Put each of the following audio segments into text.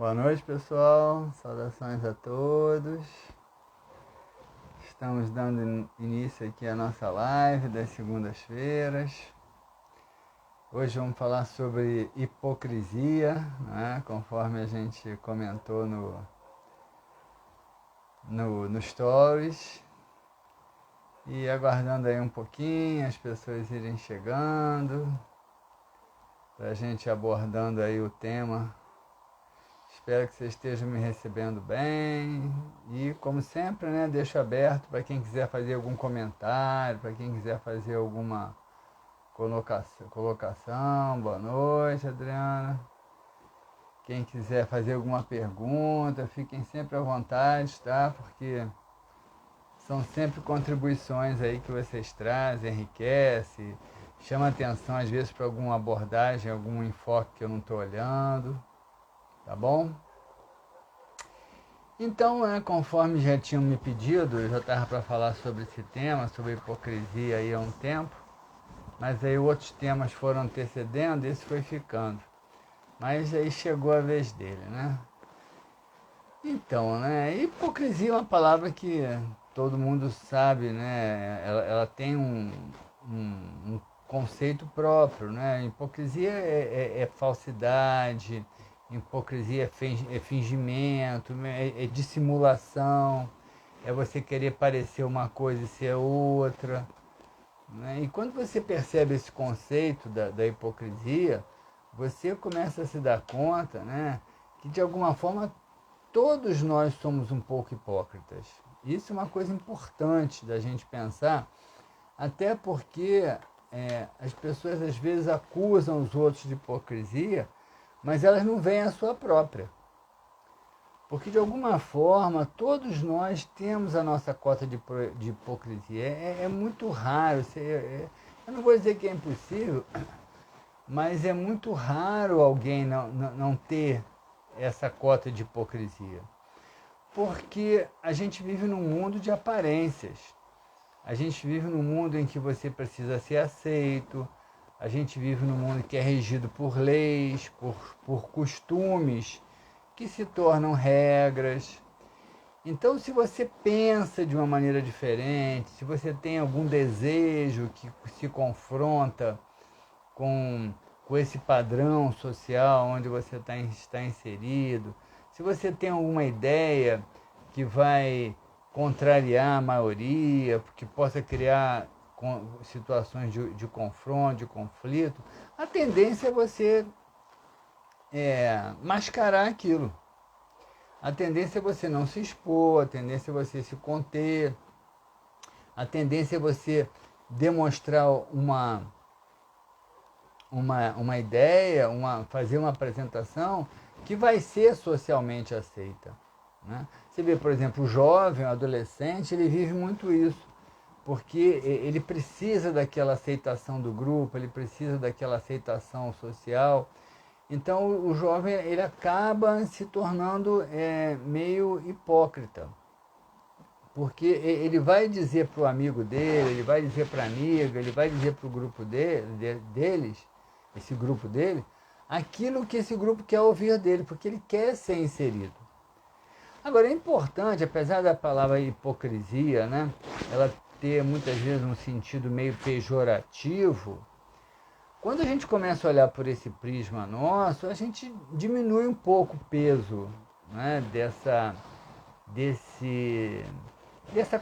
Boa noite, pessoal. Saudações a todos. Estamos dando início aqui à nossa live das segundas-feiras. Hoje vamos falar sobre hipocrisia, né? Conforme a gente comentou no Stories. E aguardando aí um pouquinho as pessoas irem chegando, para a gente abordando aí o tema. Espero que vocês estejam me recebendo bem. E, como sempre, né, deixo aberto para quem quiser fazer algum comentário, para quem quiser fazer alguma colocação. Boa noite, Adriana. Quem quiser fazer alguma pergunta, fiquem sempre à vontade, tá? Porque são sempre contribuições aí que vocês trazem, enriquece, chama atenção às vezes para alguma abordagem, algum enfoque que eu não estou olhando. Tá bom? Então, conforme já tinham me pedido, eu já estava para falar sobre esse tema, sobre hipocrisia aí há um tempo, mas aí outros temas foram antecedendo, esse foi ficando. Mas aí chegou a vez dele, né? Então, né, hipocrisia é uma palavra que todo mundo sabe, né? Ela tem um conceito próprio, né? Hipocrisia é falsidade, hipocrisia é fingimento, é dissimulação, é você querer parecer uma coisa e ser outra, né? E quando você percebe esse conceito da hipocrisia, você começa a se dar conta, né, que de alguma forma todos nós somos um pouco hipócritas. Isso é uma coisa importante da gente pensar, até porque as pessoas às vezes acusam os outros de hipocrisia, mas elas não veem a sua própria. Porque de alguma forma todos nós temos a nossa cota de hipocrisia. É muito raro, eu não vou dizer que é impossível, mas é muito raro alguém não ter essa cota de hipocrisia. Porque a gente vive num mundo de aparências. A gente vive num mundo em que você precisa ser aceito. A gente vive num mundo que é regido por leis, por costumes que se tornam regras. Então, se você pensa de uma maneira diferente, se você tem algum desejo que se confronta com, com esse padrão social onde você está inserido, se você tem alguma ideia que vai contrariar a maioria, que possa criar situações de confronto, de conflito, a tendência é você mascarar aquilo. A tendência é você não se expor, a tendência é você se conter, a tendência é você demonstrar uma ideia, fazer uma apresentação que vai ser socialmente aceita, né? Você vê, por exemplo, o jovem, o adolescente, ele vive muito isso, porque ele precisa daquela aceitação do grupo, ele precisa daquela aceitação social. Então o jovem ele acaba se tornando meio hipócrita, porque ele vai dizer para o amigo dele, ele vai dizer para a amiga, ele vai dizer para o grupo deles, esse grupo dele, aquilo que esse grupo quer ouvir dele, porque ele quer ser inserido. Agora é importante, apesar da palavra hipocrisia, né, ela ter muitas vezes um sentido meio pejorativo, quando a gente começa a olhar por esse prisma nosso, a gente diminui um pouco o peso, né, dessa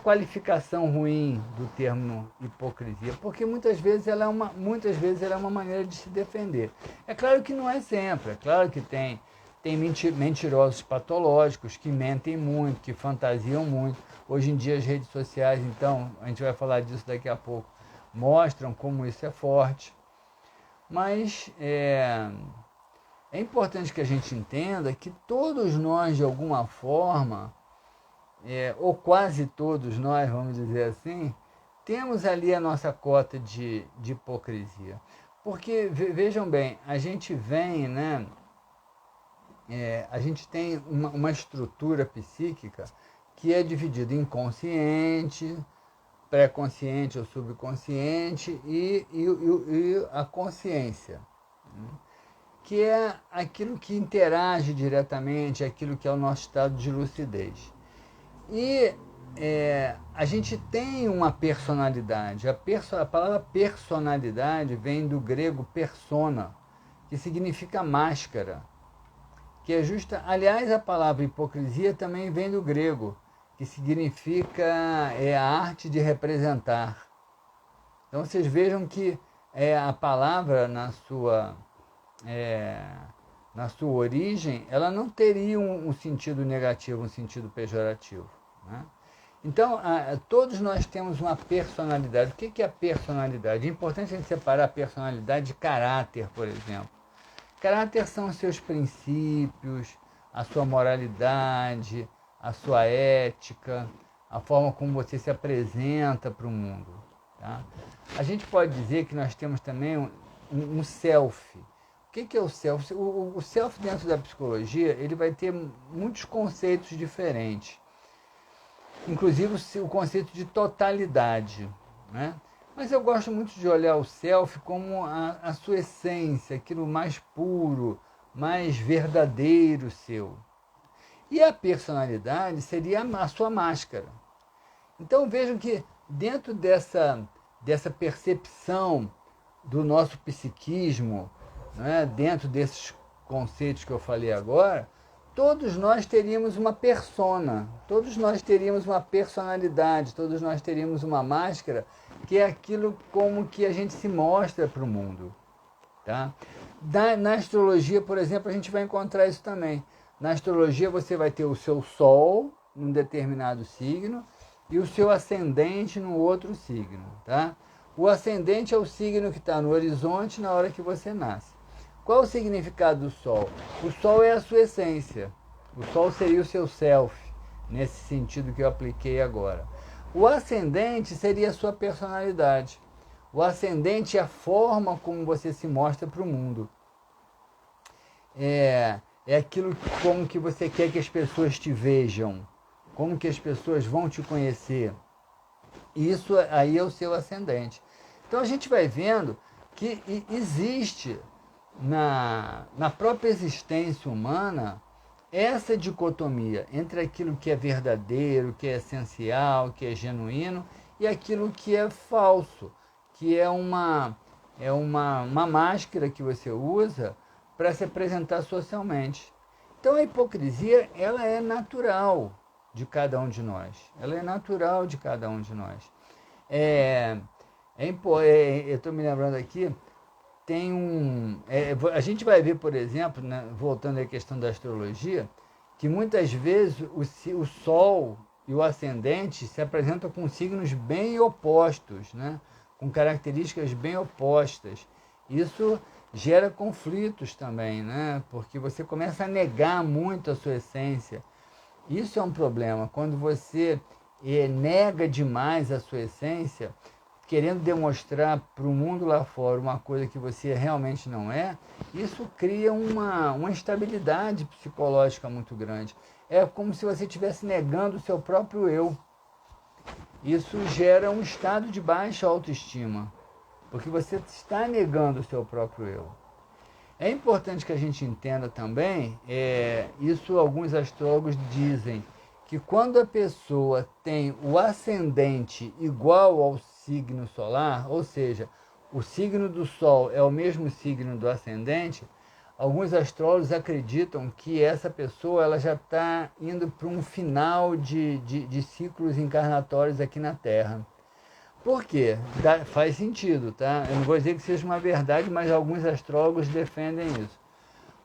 qualificação ruim do termo hipocrisia, porque muitas vezes ela é uma maneira de se defender. É claro que não é sempre, é claro que tem mentirosos patológicos que mentem muito, que fantasiam muito. Hoje em dia as redes sociais, então, a gente vai falar disso daqui a pouco, mostram como isso é forte. Mas é importante que a gente entenda que todos nós, de alguma forma, ou quase todos nós, vamos dizer assim, temos ali a nossa cota de hipocrisia. Porque, vejam bem, a gente vem, né? A gente tem uma estrutura psíquica que é dividida em consciente, pré-consciente ou subconsciente e a consciência. que é aquilo que interage diretamente, aquilo que é o nosso estado de lucidez. E a gente tem uma personalidade. A palavra personalidade vem do grego persona, que significa máscara, que é justa. Aliás, a palavra hipocrisia também vem do grego, que significa a arte de representar. Então vocês vejam que a palavra na sua origem, ela não teria um sentido negativo, um sentido pejorativo, né? Então, todos nós temos uma personalidade. O que é a personalidade? É importante a gente separar a personalidade de caráter, por exemplo. Caráter são os seus princípios, a sua moralidade, a sua ética, a forma como você se apresenta para o mundo. Tá? A gente pode dizer que nós temos também um self. O que é o self? O self dentro da psicologia, ele vai ter muitos conceitos diferentes. Inclusive o conceito de totalidade, né? Mas eu gosto muito de olhar o self como a sua essência, aquilo mais puro, mais verdadeiro seu. E a personalidade seria a sua máscara. Então vejam que dentro dessa percepção do nosso psiquismo, né, dentro desses conceitos que eu falei agora, todos nós teríamos uma persona, todos nós teríamos uma personalidade, todos nós teríamos uma máscara, que é aquilo como que a gente se mostra para o mundo. Tá? Na astrologia, por exemplo, a gente vai encontrar isso também. Na astrologia você vai ter o seu Sol num determinado signo e o seu ascendente num outro signo. Tá? O ascendente é o signo que está no horizonte na hora que você nasce. Qual o significado do Sol? O Sol é a sua essência. O Sol seria o seu self, nesse sentido que eu apliquei agora. O ascendente seria a sua personalidade. O ascendente é a forma como você se mostra para o mundo. É aquilo como que você quer que as pessoas te vejam, como que as pessoas vão te conhecer. Isso aí é o seu ascendente. Então a gente vai vendo que existe na própria existência humana essa dicotomia entre aquilo que é verdadeiro, que é essencial, que é genuíno, e aquilo que é falso, que é uma máscara que você usa para se apresentar socialmente. Então a hipocrisia, ela é natural de cada um de nós. Ela é natural de cada um de nós. Eu estou me lembrando aqui, a gente vai ver, por exemplo, né, voltando à questão da astrologia, que muitas vezes o Sol e o ascendente se apresentam com signos bem opostos, né, com características bem opostas. Isso gera conflitos também, né, porque você começa a negar muito a sua essência. Isso é um problema. Quando você nega demais a sua essência, querendo demonstrar para o mundo lá fora uma coisa que você realmente não é, isso cria uma instabilidade psicológica muito grande. É como se você estivesse negando o seu próprio eu. Isso gera um estado de baixa autoestima, porque você está negando o seu próprio eu. É importante que a gente entenda também, isso alguns astrólogos dizem, que quando a pessoa tem o ascendente igual ao signo solar, ou seja, o signo do Sol é o mesmo signo do ascendente, alguns astrólogos acreditam que essa pessoa ela já está indo para um final de ciclos encarnatórios aqui na Terra. Por quê? Faz sentido, tá? Eu não vou dizer que seja uma verdade, mas alguns astrólogos defendem isso.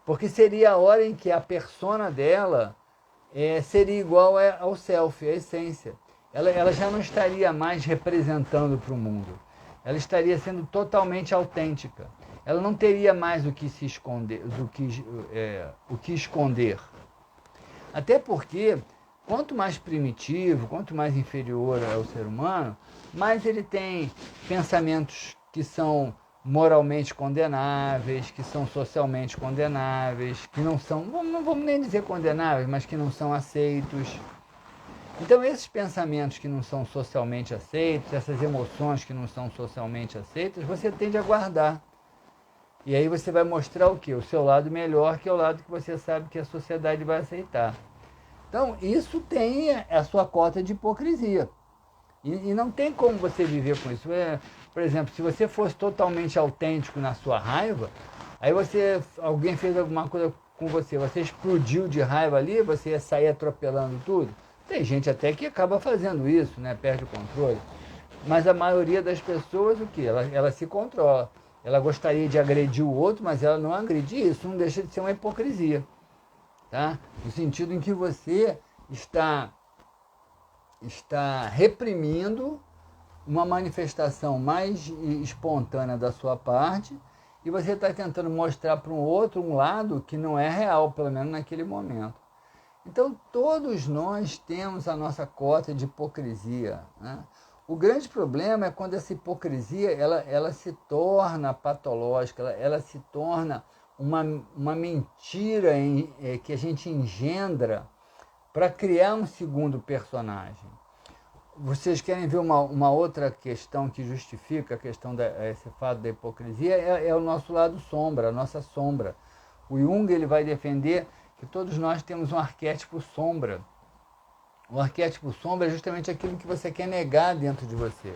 Porque seria a hora em que a persona dela seria igual ao self, à essência. Ela já não estaria mais representando para o mundo. Ela estaria sendo totalmente autêntica. Ela não teria mais o que se esconder, o que esconder. Até porque, quanto mais primitivo, quanto mais inferior é o ser humano, mais ele tem pensamentos que são moralmente condenáveis, que são socialmente condenáveis, que não são, não vamos nem dizer condenáveis, mas que não são aceitos. Então esses pensamentos que não são socialmente aceitos, essas emoções que não são socialmente aceitas, você tende a guardar. E aí você vai mostrar o quê? O seu lado melhor, que é o lado que você sabe que a sociedade vai aceitar. Então, isso tem a sua cota de hipocrisia. E não tem como você viver com isso. Por exemplo, se você fosse totalmente autêntico na sua raiva, aí alguém fez alguma coisa com você, você explodiu de raiva ali, você ia sair atropelando tudo. Tem gente até que acaba fazendo isso, né? Perde o controle. Mas a maioria das pessoas, o quê? Ela se controla. Ela gostaria de agredir o outro, mas ela não agride. Isso não deixa de ser uma hipocrisia. Tá? No sentido em que você está reprimindo uma manifestação mais espontânea da sua parte e você está tentando mostrar para um outro um lado que não é real, pelo menos naquele momento. Então, todos nós temos a nossa cota de hipocrisia. Né? O grande problema é quando essa hipocrisia ela se torna patológica, ela se torna uma mentira que a gente engendra para criar um segundo personagem. Vocês querem ver uma outra questão que justifica a questão esse fato da hipocrisia? É o nosso lado sombra, a nossa sombra. O Jung ele vai defender que todos nós temos um arquétipo sombra. O arquétipo sombra é justamente aquilo que você quer negar dentro de você.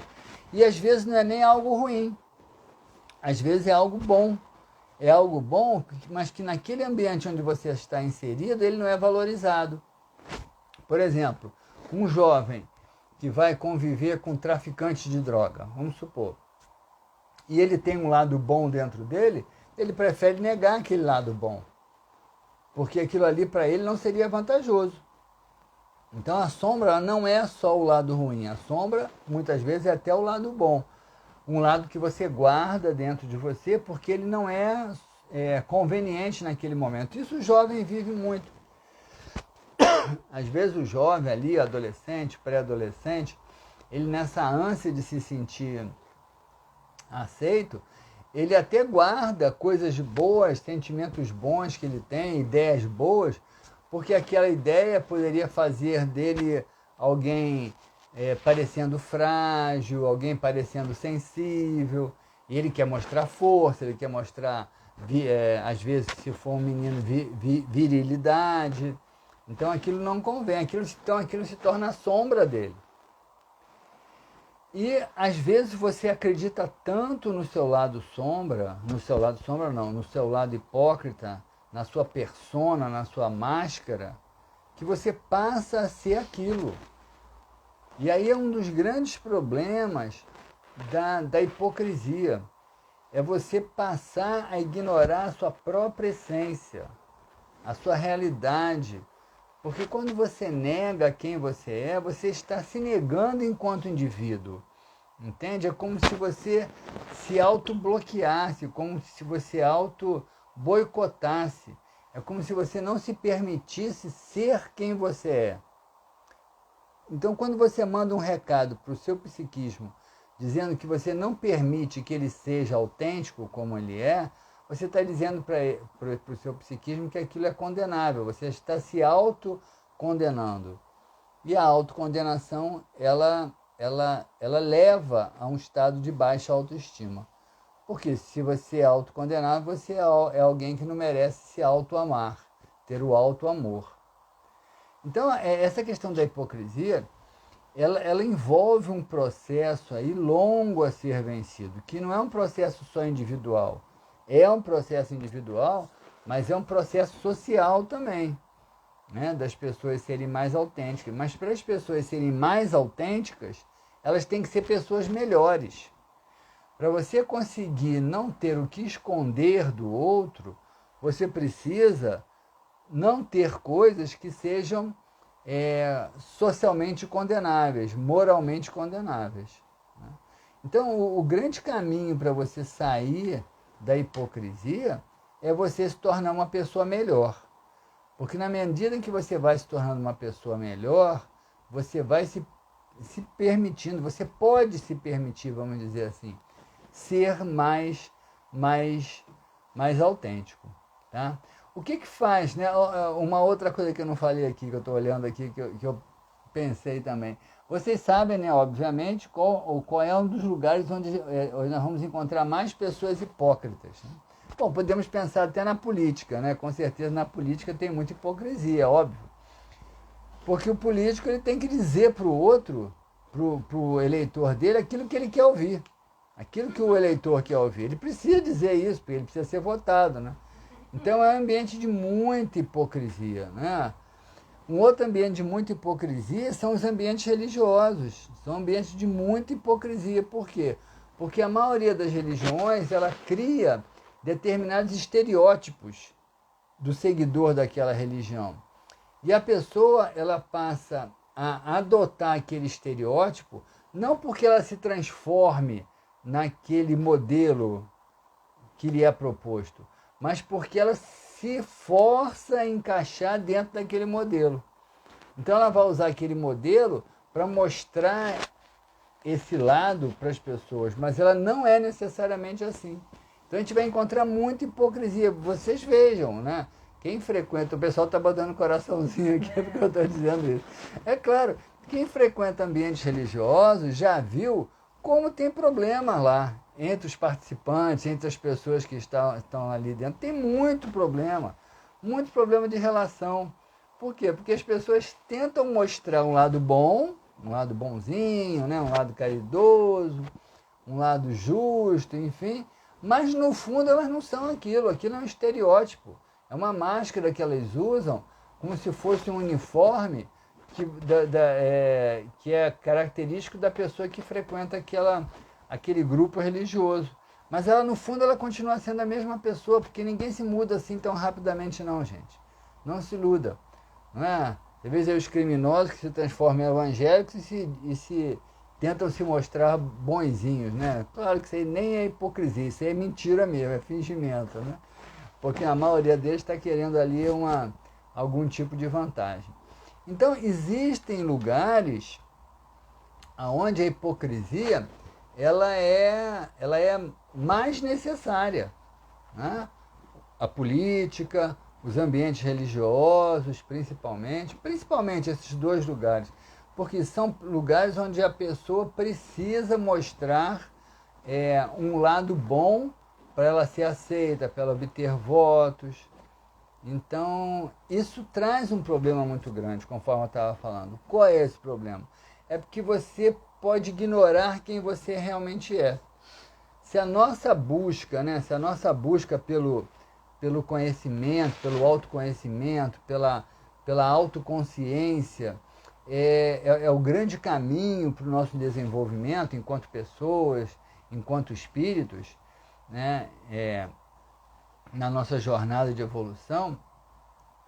E às vezes não é nem algo ruim. Às vezes é algo bom. É algo bom, mas que naquele ambiente onde você está inserido, ele não é valorizado. Por exemplo, um jovem que vai conviver com traficantes de droga, vamos supor, e ele tem um lado bom dentro dele, ele prefere negar aquele lado bom, porque aquilo ali para ele não seria vantajoso. Então a sombra não é só o lado ruim, a sombra muitas vezes é até o lado bom, um lado que você guarda dentro de você porque ele não é conveniente naquele momento. Isso o jovem vive muito. Às vezes o jovem ali, adolescente, pré-adolescente, ele nessa ânsia de se sentir aceito, ele até guarda coisas boas, sentimentos bons que ele tem, ideias boas, porque aquela ideia poderia fazer dele alguém parecendo frágil, alguém parecendo sensível, e ele quer mostrar força, ele quer mostrar, às vezes, se for um menino, virilidade. Então aquilo não convém, aquilo se torna a sombra dele. E às vezes você acredita tanto no seu lado sombra, no seu lado hipócrita, na sua persona, na sua máscara, que você passa a ser aquilo. E aí é um dos grandes problemas da hipocrisia. É você passar a ignorar a sua própria essência, a sua realidade. Porque quando você nega quem você está se negando enquanto indivíduo. Entende? É como se você se auto-bloqueasse, como se você auto-boicotasse. É como se você não se permitisse ser quem você é. Então, quando você manda um recado para o seu psiquismo, dizendo que você não permite que ele seja autêntico como ele é, você está dizendo para o seu psiquismo que aquilo é condenável, você está se autocondenando. E a autocondenação, ela leva a um estado de baixa autoestima. Porque se você é autocondenado, você é alguém que não merece se autoamar, ter o autoamor. Então, essa questão da hipocrisia, ela envolve um processo aí longo a ser vencido, que não é um processo só individual. É um processo individual, mas é um processo social também, né? Das pessoas serem mais autênticas. Mas para as pessoas serem mais autênticas, elas têm que ser pessoas melhores. Para você conseguir não ter o que esconder do outro, você precisa não ter coisas que sejam socialmente condenáveis, moralmente condenáveis. Né? Então, o grande caminho para você sair da hipocrisia é você se tornar uma pessoa melhor. Porque na medida em que você vai se tornando uma pessoa melhor, você vai se permitindo, você pode se permitir, vamos dizer assim, ser mais autêntico. Tá? O que faz, né? Uma outra coisa que eu não falei aqui, que eu estou olhando aqui, que eu pensei também. Vocês sabem, né, obviamente, qual é um dos lugares onde nós vamos encontrar mais pessoas hipócritas. Né? Bom, podemos pensar até na política, né? Com certeza na política tem muita hipocrisia, óbvio. Porque o político ele tem que dizer para o outro, para o eleitor dele, aquilo que ele quer ouvir. Aquilo que o eleitor quer ouvir. Ele precisa dizer isso, porque ele precisa ser votado, né? Então é um ambiente de muita hipocrisia, né? Um outro ambiente de muita hipocrisia são os ambientes religiosos. São ambientes de muita hipocrisia. Por quê? Porque a maioria das religiões, ela cria determinados estereótipos do seguidor daquela religião. E a pessoa, ela passa a adotar aquele estereótipo, não porque ela se transforme naquele modelo que lhe é proposto, mas porque ela se força a encaixar dentro daquele modelo. Então ela vai usar aquele modelo para mostrar esse lado para as pessoas, mas ela não é necessariamente assim. Então a gente vai encontrar muita hipocrisia. Vocês vejam, né? Quem frequenta, o pessoal está botando coraçãozinho aqui porque eu estou dizendo isso. É claro, quem frequenta ambientes religiosos já viu como tem problema lá entre os participantes, entre as pessoas que estão ali dentro. Tem muito problema de relação. Por quê? Porque as pessoas tentam mostrar um lado bom, um lado bonzinho, né? Um lado caridoso, um lado justo, enfim, mas no fundo elas não são aquilo. Aquilo é um estereótipo. É uma máscara que elas usam como se fosse um uniforme que é característico da pessoa que frequenta aquele grupo religioso. Mas ela, no fundo, ela continua sendo a mesma pessoa, porque ninguém se muda assim tão rapidamente não, gente. Não se iluda. Não é? Às vezes os criminosos que se transformam em evangélicos e tentam se mostrar bonzinhos, né? Claro que isso aí nem é hipocrisia, isso aí é mentira mesmo, é fingimento, né? Porque a maioria deles está querendo ali algum tipo de vantagem. Então, existem lugares onde a hipocrisia ela é mais necessária, né? A política, os ambientes religiosos, principalmente esses dois lugares, porque são lugares onde a pessoa precisa mostrar um lado bom para ela ser aceita, para ela obter votos. Então, isso traz um problema muito grande, conforme eu estava falando. Qual é esse problema? É porque você pode ignorar quem você realmente é. Se a nossa busca, né, se a nossa busca pelo conhecimento, pelo autoconhecimento, pela autoconsciência, é o grande caminho para o nosso desenvolvimento enquanto pessoas, enquanto espíritos, né, na nossa jornada de evolução.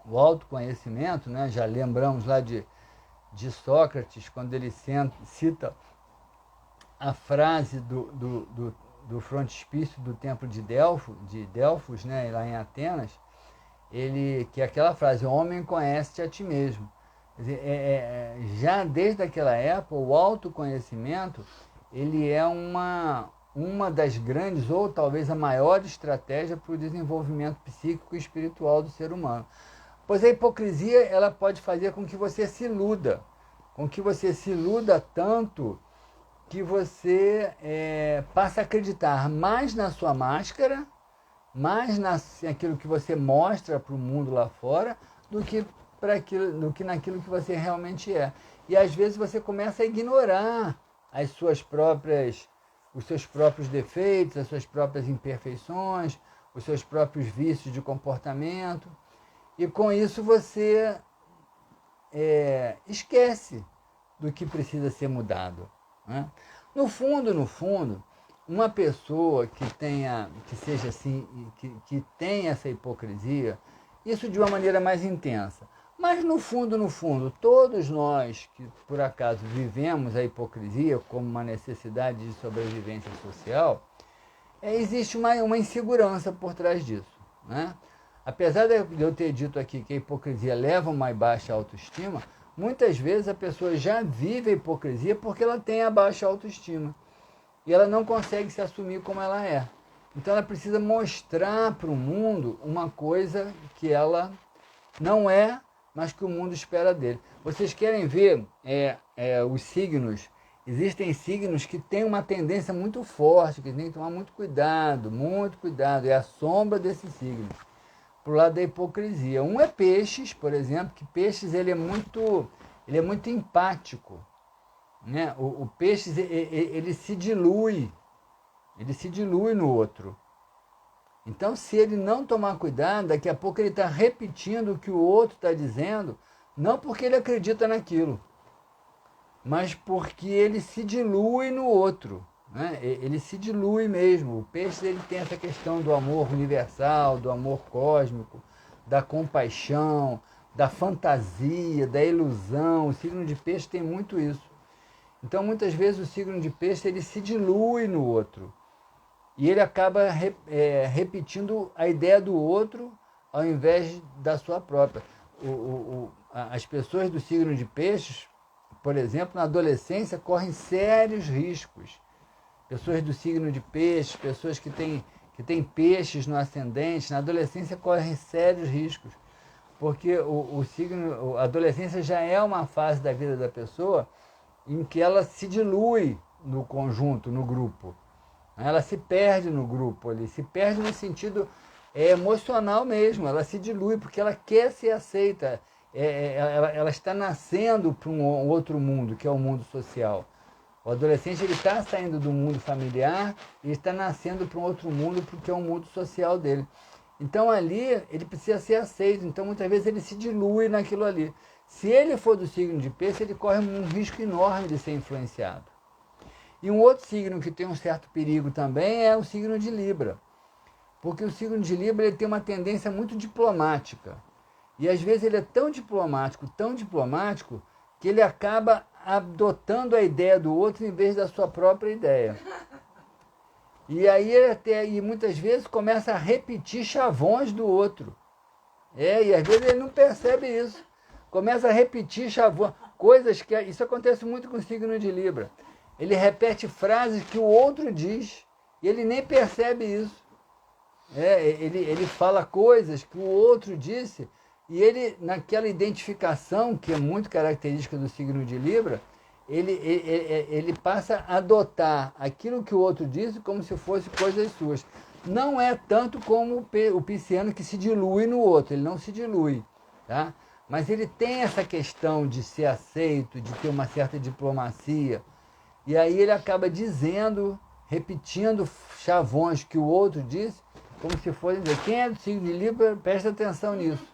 O autoconhecimento, né, já lembramos lá de Sócrates, quando ele cita a frase do frontispício do templo de Delfos, né, lá em Atenas, que é aquela frase: homem, conhece-te a ti mesmo. Quer dizer, já desde aquela época, o autoconhecimento ele é uma das grandes, ou talvez a maior estratégia para o desenvolvimento psíquico e espiritual do ser humano. Pois a hipocrisia ela pode fazer com que você se iluda, tanto que você passe a acreditar mais na sua máscara, mais naquilo que você mostra para o mundo lá fora, do que naquilo que você realmente é. E às vezes você começa a ignorar os seus próprios defeitos, as suas próprias imperfeições, os seus próprios vícios de comportamento. E com isso você esquece do que precisa ser mudado, né? No fundo, uma pessoa que seja assim, que tenha essa hipocrisia, isso de uma maneira mais intensa. Mas no fundo, todos nós que por acaso vivemos a hipocrisia como uma necessidade de sobrevivência social, existe uma insegurança por trás disso, né? Apesar de eu ter dito aqui que a hipocrisia leva a uma baixa autoestima, muitas vezes a pessoa já vive a hipocrisia porque ela tem a baixa autoestima e ela não consegue se assumir como ela é. Então ela precisa mostrar para o mundo uma coisa que ela não é, mas que o mundo espera dele. Vocês querem ver os signos Existem signos que têm uma tendência muito forte, que tem que tomar muito cuidado, é a sombra desses signos, pro lado da hipocrisia. Um é peixes, por exemplo, que peixes ele é muito empático, né? O peixes ele se dilui no outro. Então, se ele não tomar cuidado, daqui a pouco ele está repetindo o que o outro está dizendo, não porque ele acredita naquilo, mas porque ele se dilui no outro, né? Ele se dilui mesmo. O peixe ele tem essa questão do amor universal, do amor cósmico, da compaixão, da fantasia, da ilusão. O signo de peixe tem muito isso. Então, muitas vezes, o signo de peixe ele se dilui no outro. E ele acaba repetindo a ideia do outro ao invés da sua própria. As pessoas do signo de peixes, por exemplo, na adolescência, correm sérios riscos. Pessoas do signo de peixes, pessoas que têm peixes no ascendente, na adolescência correm sérios riscos. Porque a adolescência já é uma fase da vida da pessoa em que ela se dilui no conjunto, no grupo. Ela se perde no grupo ali, se perde no sentido emocional mesmo, ela se dilui porque ela quer ser aceita, ela está nascendo para um outro mundo, que é o mundo social. O adolescente ele está saindo do mundo familiar e está nascendo para um outro mundo, porque é o mundo social dele. Então ali ele precisa ser aceito, então muitas vezes ele se dilui naquilo ali. Se ele for do signo de peixe, ele corre um risco enorme de ser influenciado. E um outro signo que tem um certo perigo também é o signo de Libra. Porque o signo de Libra ele tem uma tendência muito diplomática. E às vezes ele é tão diplomático, que ele acaba adotando a ideia do outro em vez da sua própria ideia. E aí ele muitas vezes começa a repetir chavões do outro. E às vezes ele não percebe isso. Começa a repetir chavões, coisas que... Isso acontece muito com o signo de Libra. Ele repete frases que o outro diz e ele nem percebe isso. Ele fala coisas que o outro disse e ele, naquela identificação que é muito característica do signo de Libra, ele passa a adotar aquilo que o outro disse como se fosse coisas suas. Não é tanto como o pisciano que se dilui no outro, ele não se dilui, tá? Mas ele tem essa questão de ser aceito, de ter uma certa diplomacia. E aí ele acaba dizendo, repetindo chavões que o outro disse, como se fosse dizer, quem é do signo de Libra, presta atenção nisso,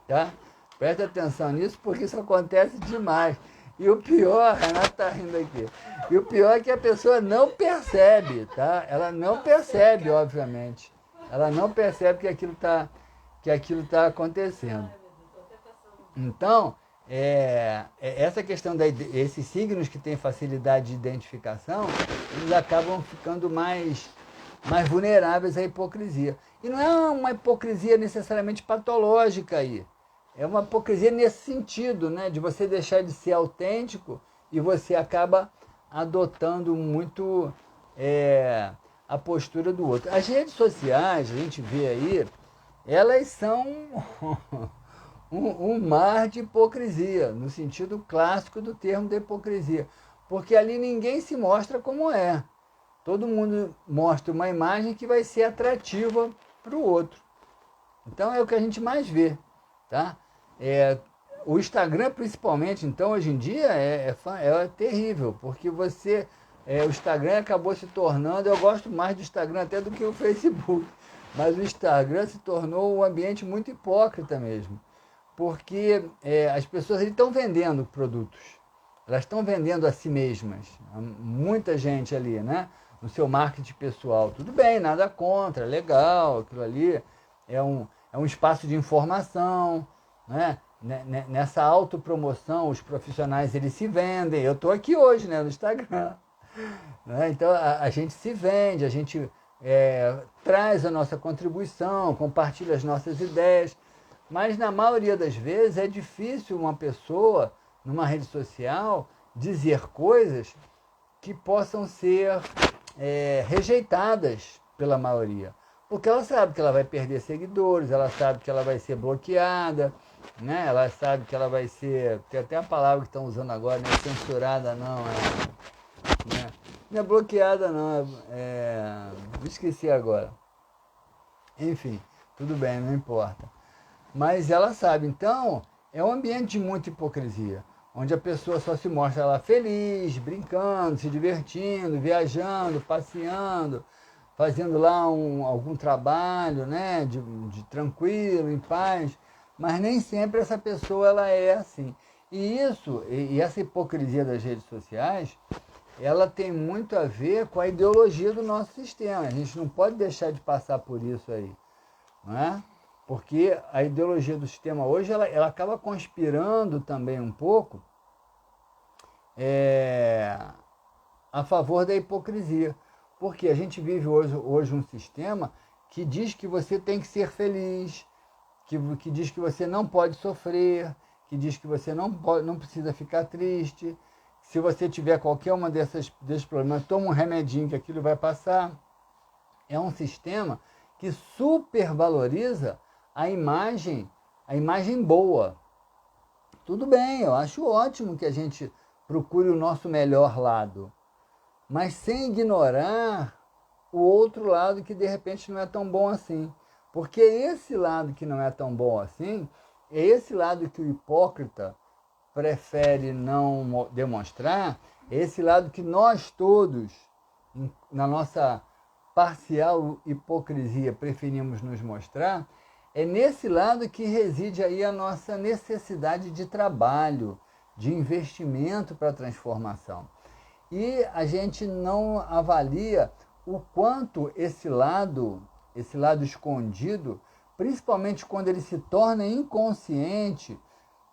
tá? Presta atenção nisso, porque isso acontece demais. E o pior, a Renata está rindo aqui, e o pior é que a pessoa não percebe, tá? Ela não percebe, obviamente. Ela não percebe que aquilo tá acontecendo. Então, essa questão esses signos que têm facilidade de identificação, eles acabam ficando mais vulneráveis à hipocrisia. E não é uma hipocrisia necessariamente patológica aí. É uma hipocrisia nesse sentido, né? De você deixar de ser autêntico e você acaba adotando muito a postura do outro. As redes sociais, a gente vê aí, elas são um mar de hipocrisia, no sentido clássico do termo da hipocrisia. Porque ali ninguém se mostra como é. Todo mundo mostra uma imagem que vai ser atrativa para o outro. Então é o que a gente mais vê, tá? O Instagram, principalmente, então, hoje em dia, é terrível, porque o Instagram acabou se tornando, eu gosto mais do Instagram até do que o Facebook, mas o Instagram se tornou um ambiente muito hipócrita mesmo, porque as pessoas estão vendendo produtos, elas estão vendendo a si mesmas, muita gente ali, né? No seu marketing pessoal. Tudo bem, nada contra, legal, aquilo ali é um espaço de informação, né? Nessa autopromoção, os profissionais eles se vendem. Eu estou aqui hoje, né, no Instagram. Né? Então a gente se vende, a gente traz a nossa contribuição, compartilha as nossas ideias, mas na maioria das vezes é difícil uma pessoa, numa rede social, dizer coisas que possam ser rejeitadas pela maioria. Porque ela sabe que ela vai perder seguidores, ela sabe que ela vai ser bloqueada, né? Ela sabe que ela vai ser... Tem até a palavra que estão usando agora, não é censurada, não. né? Não é bloqueada não, me esqueci agora. Enfim, tudo bem, não importa. Mas ela sabe, então, é um ambiente de muita hipocrisia, onde a pessoa só se mostra lá feliz, brincando, se divertindo, viajando, passeando, fazendo lá algum trabalho, né, de tranquilo, em paz, mas nem sempre essa pessoa ela é assim. E isso, e essa hipocrisia das redes sociais, ela tem muito a ver com a ideologia do nosso sistema. A gente não pode deixar de passar por isso aí, não é? Porque a ideologia do sistema hoje, ela acaba conspirando também um pouco a favor da hipocrisia. Porque a gente vive hoje um sistema que diz que você tem que ser feliz, que diz que você não pode sofrer, que diz que você não precisa ficar triste. Se você tiver qualquer uma desses problemas, toma um remedinho que aquilo vai passar. É um sistema que supervaloriza a imagem boa. Tudo bem, eu acho ótimo que a gente procure o nosso melhor lado, mas sem ignorar o outro lado que de repente não é tão bom assim. Porque esse lado que não é tão bom assim, é esse lado que o hipócrita prefere não demonstrar, é esse lado que nós todos, na nossa parcial hipocrisia, preferimos nos mostrar. É nesse lado que reside aí a nossa necessidade de trabalho, de investimento para a transformação. E a gente não avalia o quanto esse lado escondido, principalmente quando ele se torna inconsciente,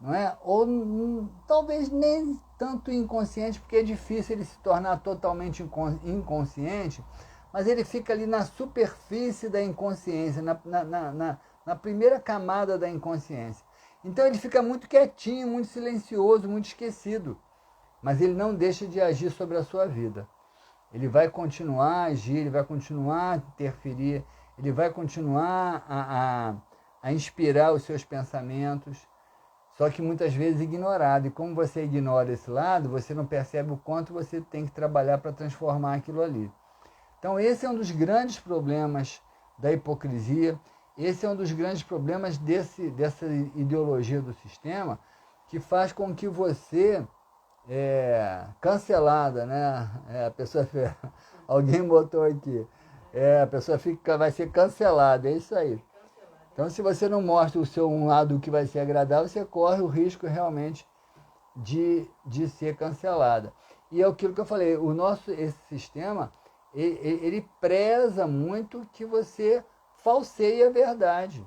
não é? Ou talvez nem tanto inconsciente, porque é difícil ele se tornar totalmente inconsciente, mas ele fica ali na superfície da inconsciência, na primeira camada da inconsciência. Então ele fica muito quietinho, muito silencioso, muito esquecido, mas ele não deixa de agir sobre a sua vida. Ele vai continuar a agir, ele vai continuar a interferir, ele vai continuar a inspirar os seus pensamentos, só que muitas vezes ignorado. E como você ignora esse lado, você não percebe o quanto você tem que trabalhar para transformar aquilo ali. Então esse é um dos grandes problemas da hipocrisia, esse é um dos grandes problemas dessa ideologia do sistema, que faz com que você cancelada, né? A pessoa alguém botou aqui, a pessoa vai ser cancelada, é isso aí. Então, se você não mostra o seu um lado que vai ser agradável, você corre o risco realmente de ser cancelada. E é aquilo que eu falei, esse sistema, ele preza muito que você falseie a verdade.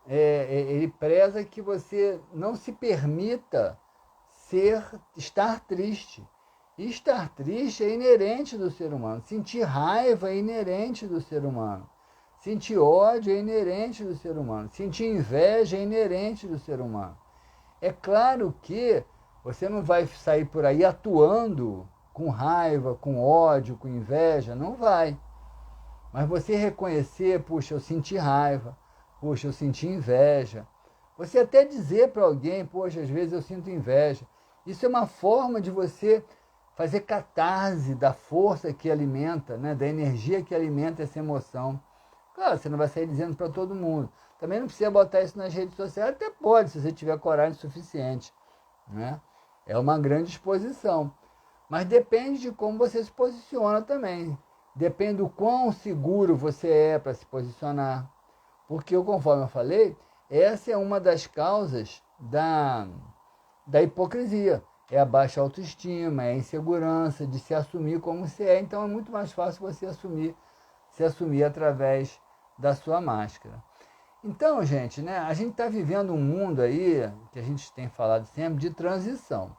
Ele preza que você não se permita estar triste. E estar triste é inerente do ser humano. Sentir raiva é inerente do ser humano. Sentir ódio é inerente do ser humano. Sentir inveja é inerente do ser humano. É claro que você não vai sair por aí atuando com raiva, com ódio, com inveja, não vai. Mas você reconhecer, puxa, eu senti raiva, puxa, eu senti inveja. Você até dizer para alguém, poxa, às vezes eu sinto inveja. Isso é uma forma de você fazer catarse da força que alimenta, né, da energia que alimenta essa emoção. Claro, você não vai sair dizendo para todo mundo. Também não precisa botar isso nas redes sociais, até pode, se você tiver coragem suficiente, né? É uma grande exposição. Mas depende de como você se posiciona também. Depende do quão seguro você é para se posicionar. Porque, conforme eu falei, essa é uma das causas da hipocrisia. É a baixa autoestima, é a insegurança de se assumir como se é. Então é muito mais fácil você se assumir através da sua máscara. Então, gente, né, a gente está vivendo um mundo aí, que a gente tem falado sempre, de transição.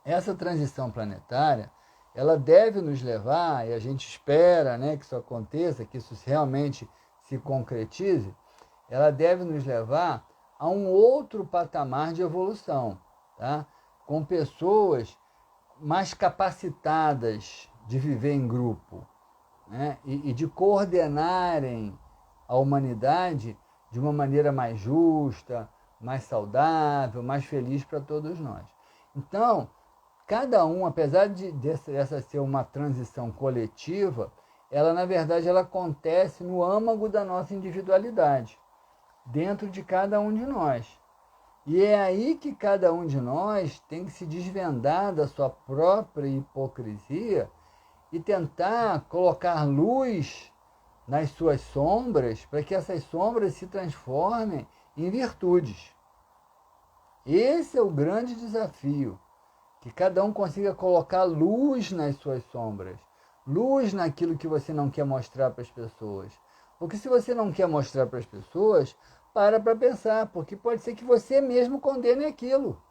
Essa transição planetária, ela deve nos levar, e a gente espera, né, que isso aconteça, que isso realmente se concretize, ela deve nos levar a um outro patamar de evolução, tá? Com pessoas mais capacitadas de viver em grupo, né? E de coordenarem a humanidade de uma maneira mais justa, mais saudável, mais feliz para todos nós. Então, cada um, apesar dessa ser uma transição coletiva, ela, na verdade, ela acontece no âmago da nossa individualidade, dentro de cada um de nós. E é aí que cada um de nós tem que se desvendar da sua própria hipocrisia e tentar colocar luz nas suas sombras, para que essas sombras se transformem em virtudes. Esse é o grande desafio, que cada um consiga colocar luz nas suas sombras, luz naquilo que você não quer mostrar para as pessoas. Porque se você não quer mostrar para as pessoas, para pensar, porque pode ser que você mesmo condene aquilo,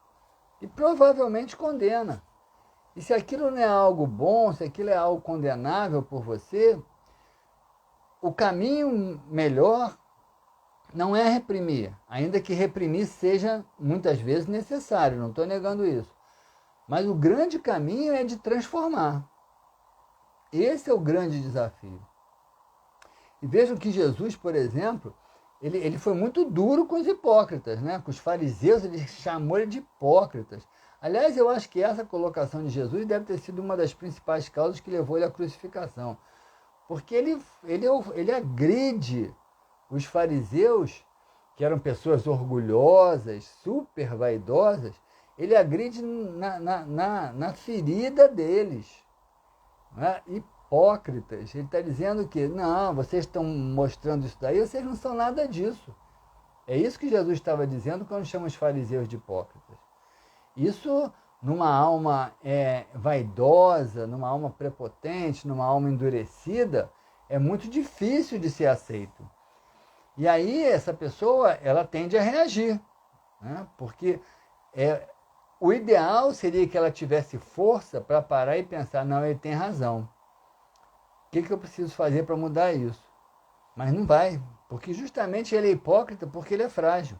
e provavelmente condena. E se aquilo não é algo bom, se aquilo é algo condenável por você, o caminho melhor não é reprimir, ainda que reprimir seja muitas vezes necessário, não estou negando isso. Mas o grande caminho é de transformar. Esse é o grande desafio. E vejam que Jesus, por exemplo, ele foi muito duro com os hipócritas, né? Com os fariseus, ele chamou ele de hipócritas. Aliás, eu acho que essa colocação de Jesus deve ter sido uma das principais causas que levou ele à crucificação. Porque ele agride os fariseus, que eram pessoas orgulhosas, super vaidosas, ele agride na ferida deles, né? Hipócritas. Ele está dizendo que, não, vocês estão mostrando isso daí, vocês não são nada disso. É isso que Jesus estava dizendo quando chama os fariseus de hipócritas. Isso numa alma vaidosa, numa alma prepotente, numa alma endurecida, é muito difícil de ser aceito. E aí essa pessoa, ela tende a reagir, né? Porque o ideal seria que ela tivesse força para parar e pensar, não, ele tem razão. O que eu preciso fazer para mudar isso? Mas não vai, porque justamente ele é hipócrita porque ele é frágil.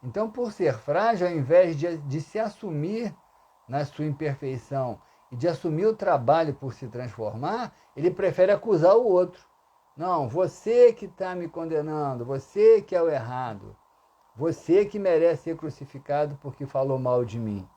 Então, por ser frágil, ao invés de se assumir na sua imperfeição e de assumir o trabalho por se transformar, ele prefere acusar o outro. Não, você que está me condenando, você que é o errado, você que merece ser crucificado porque falou mal de mim.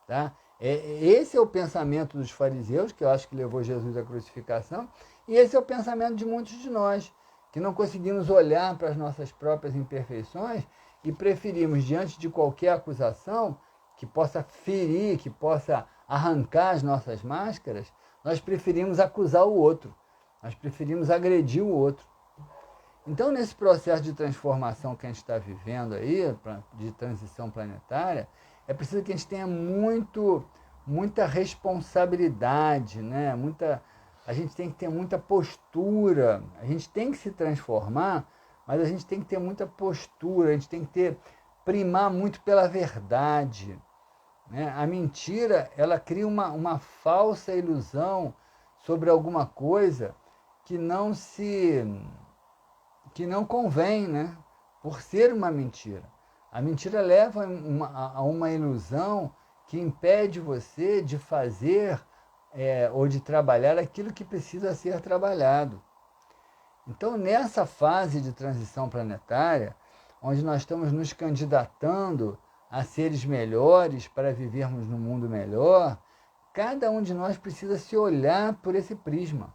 Tá? Esse é o pensamento dos fariseus, que eu acho que levou Jesus à crucificação, e esse é o pensamento de muitos de nós, que não conseguimos olhar para as nossas próprias imperfeições e preferimos, diante de qualquer acusação que possa ferir, que possa arrancar as nossas máscaras, nós preferimos acusar o outro, nós preferimos agredir o outro. Então, nesse processo de transformação que a gente está vivendo aí, de transição planetária, é preciso que a gente tenha muita responsabilidade, né? A gente tem que ter muita postura, a gente tem que se transformar, mas a gente tem que ter muita postura, a gente tem que primar muito pela verdade, né? A mentira, ela cria uma falsa ilusão sobre alguma coisa que não convém, né? Por ser uma mentira. A mentira leva a uma ilusão que impede você de fazer ou de trabalhar aquilo que precisa ser trabalhado. Então, nessa fase de transição planetária, onde nós estamos nos candidatando a seres melhores para vivermos num mundo melhor, cada um de nós precisa se olhar por esse prisma.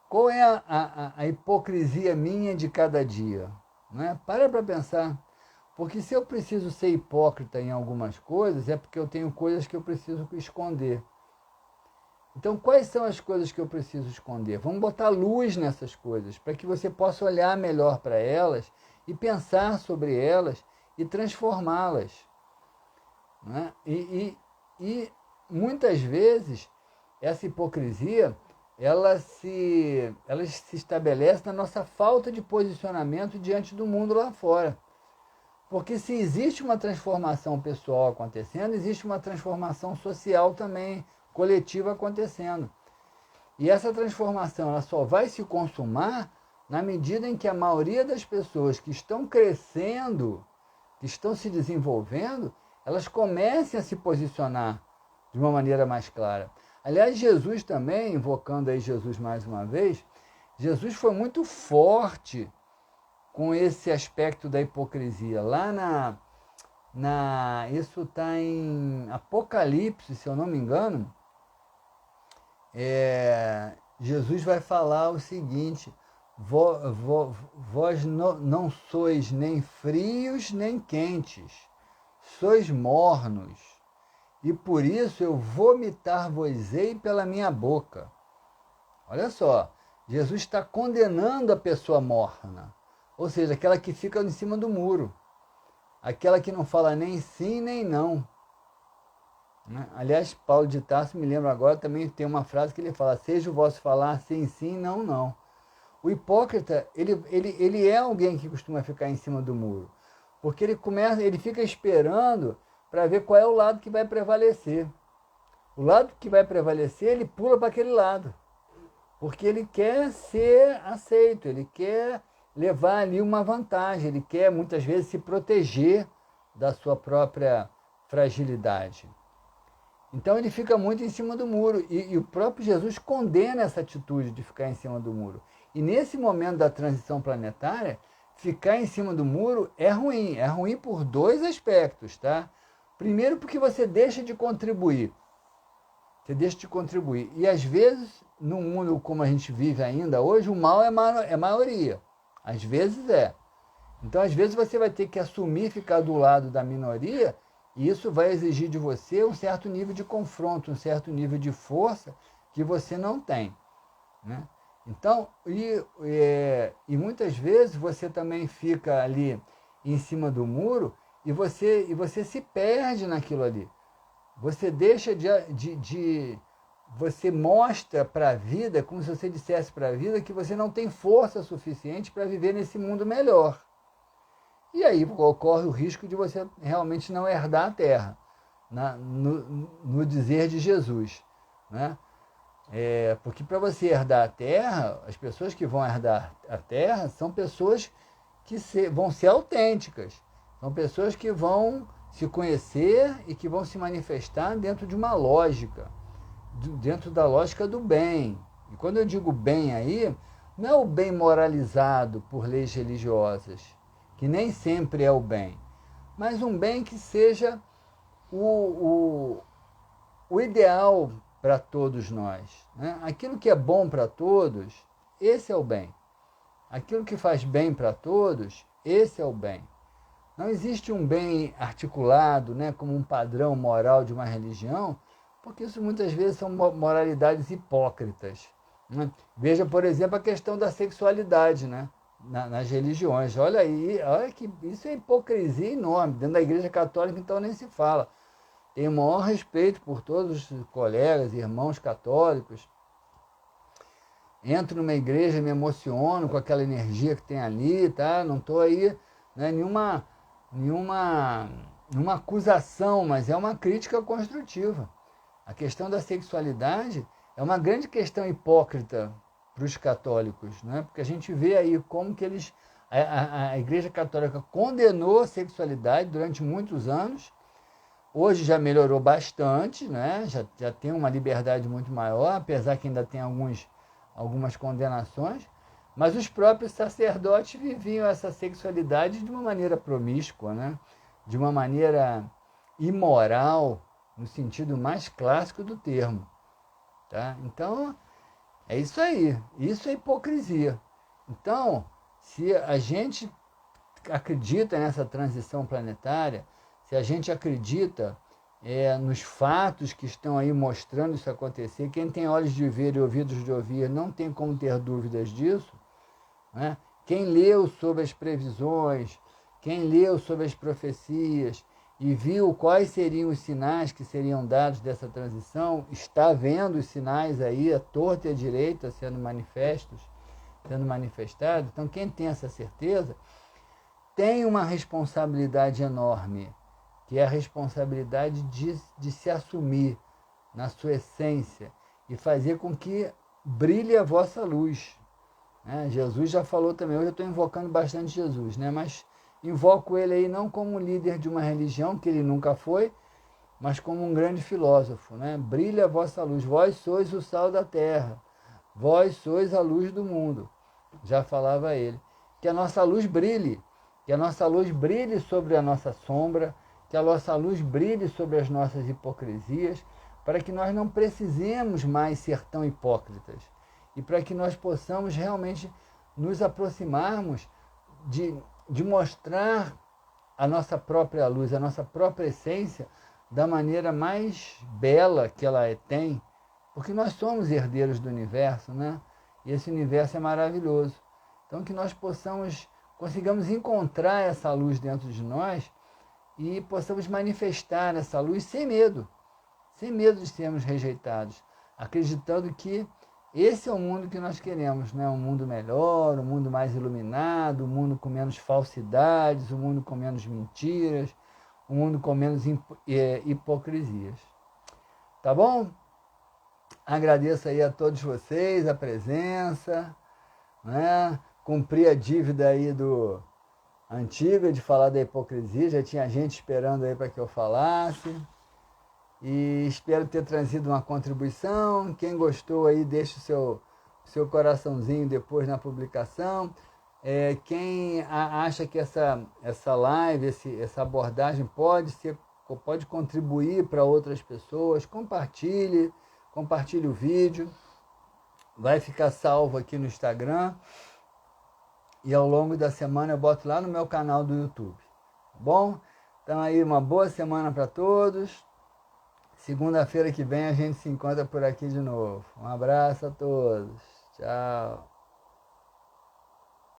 Qual é a hipocrisia minha de cada dia? Né? Para pensar. Porque se eu preciso ser hipócrita em algumas coisas, é porque eu tenho coisas que eu preciso esconder. Então, quais são as coisas que eu preciso esconder? Vamos botar luz nessas coisas, para que você possa olhar melhor para elas e pensar sobre elas e transformá-las. Né? E muitas vezes, essa hipocrisia, ela se estabelece na nossa falta de posicionamento diante do mundo lá fora. Porque se existe uma transformação pessoal acontecendo, existe uma transformação social também, coletiva acontecendo. E essa transformação ela só vai se consumar na medida em que a maioria das pessoas que estão crescendo, que estão se desenvolvendo, elas comecem a se posicionar de uma maneira mais clara. Aliás, Jesus também, invocando aí Jesus mais uma vez, Jesus foi muito forte com esse aspecto da hipocrisia. Lá Isso está em Apocalipse, se eu não me engano. Jesus vai falar o seguinte: vós não sois nem frios nem quentes, sois mornos, e por isso eu vomitar-vos-ei pela minha boca. Olha só, Jesus está condenando a pessoa morna, ou seja, aquela que fica em cima do muro, aquela que não fala nem sim nem não. Aliás, Paulo de Tarso, me lembro agora, também tem uma frase que ele fala: seja o vosso falar sim, sim, não, não. O hipócrita, ele é alguém que costuma ficar em cima do muro, porque ele fica esperando para ver qual é o lado que vai prevalecer. O lado que vai prevalecer, ele pula para aquele lado, porque ele quer ser aceito, ele quer levar ali uma vantagem, ele quer muitas vezes se proteger da sua própria fragilidade. Então ele fica muito em cima do muro, e o próprio Jesus condena essa atitude de ficar em cima do muro. E nesse momento da transição planetária, ficar em cima do muro é ruim por dois aspectos, tá? Primeiro, porque você deixa de contribuir. E às vezes, no mundo como a gente vive ainda hoje, o mal é maioria. Às vezes é. Então, às vezes, você vai ter que assumir ficar do lado da minoria, e isso vai exigir de você um certo nível de confronto, um certo nível de força que você não tem, né? Então, e muitas vezes você também fica ali em cima do muro e você se perde naquilo ali. Você deixa você mostra para a vida, como se você dissesse para a vida que você não tem força suficiente para viver nesse mundo melhor. E aí ocorre o risco de você realmente não herdar a terra, no dizer de Jesus, né? Porque para você herdar a terra, as pessoas que vão herdar a terra são pessoas que vão ser autênticas, são pessoas que vão se conhecer e que vão se manifestar dentro de uma lógica, dentro da lógica do bem. E quando eu digo bem aí, não é o bem moralizado por leis religiosas, que nem sempre é o bem, mas um bem que seja o ideal para todos nós, né? Aquilo que é bom para todos, esse é o bem. Aquilo que faz bem para todos, esse é o bem. Não existe um bem articulado, né, como um padrão moral de uma religião, porque isso muitas vezes são moralidades hipócritas, né? Veja, por exemplo, a questão da sexualidade, né, nas religiões. Olha aí, olha que isso é hipocrisia enorme. Dentro da Igreja Católica, então, nem se fala. Tenho o maior respeito por todos os colegas, irmãos católicos. Entro numa igreja, me emociono com aquela energia que tem ali, tá? Não estou aí, né, nenhuma acusação, mas é uma crítica construtiva. A questão da sexualidade é uma grande questão hipócrita para os católicos, né? Porque a gente vê aí como que a Igreja Católica condenou a sexualidade durante muitos anos. Hoje já melhorou bastante, né? Já tem uma liberdade muito maior, apesar que ainda tem algumas condenações, mas os próprios sacerdotes viviam essa sexualidade de uma maneira promíscua, né? De uma maneira imoral, no sentido mais clássico do termo, tá? Então, é isso aí, isso é hipocrisia. Então, se a gente acredita nessa transição planetária, se a gente acredita nos fatos que estão aí mostrando isso acontecer, quem tem olhos de ver e ouvidos de ouvir não tem como ter dúvidas disso, né? Quem leu sobre as previsões, quem leu sobre as profecias e viu quais seriam os sinais que seriam dados dessa transição, está vendo os sinais aí, à torta e à direita, sendo manifestados. Então, quem tem essa certeza tem uma responsabilidade enorme, que é a responsabilidade de se assumir na sua essência e fazer com que brilhe a vossa luz, né? Jesus já falou também, hoje eu estou invocando bastante Jesus, né? Mas invoco ele aí não como líder de uma religião, que ele nunca foi, mas como um grande filósofo, né? Brilha a vossa luz, vós sois o sal da terra, vós sois a luz do mundo, já falava ele. Que a nossa luz brilhe sobre a nossa sombra, que que a nossa luz brilhe sobre as nossas hipocrisias, para que nós não precisemos mais ser tão hipócritas e para que nós possamos realmente nos aproximarmos de mostrar a nossa própria luz, a nossa própria essência, da maneira mais bela que ela tem, porque nós somos herdeiros do universo, né? E esse universo é maravilhoso. Então que nós consigamos encontrar essa luz dentro de nós e possamos manifestar essa luz sem medo de sermos rejeitados, acreditando que esse é o mundo que nós queremos, né? Um mundo melhor, um mundo mais iluminado, um mundo com menos falsidades, um mundo com menos mentiras, um mundo com menos hipocrisias. Tá bom? Agradeço aí a todos vocês a presença, né? Cumpri a dívida aí antiga de falar da hipocrisia, já tinha gente esperando aí para que eu falasse. E espero ter trazido uma contribuição. Quem gostou aí, deixe o seu coraçãozinho depois na publicação. Quem acha que essa live, essa abordagem pode contribuir para outras pessoas, compartilhe o vídeo. Vai ficar salvo aqui no Instagram. E ao longo da semana eu boto lá no meu canal do YouTube. Tá bom? Então aí, uma boa semana para todos. Segunda-feira que vem a gente se encontra por aqui de novo. Um abraço a todos. Tchau.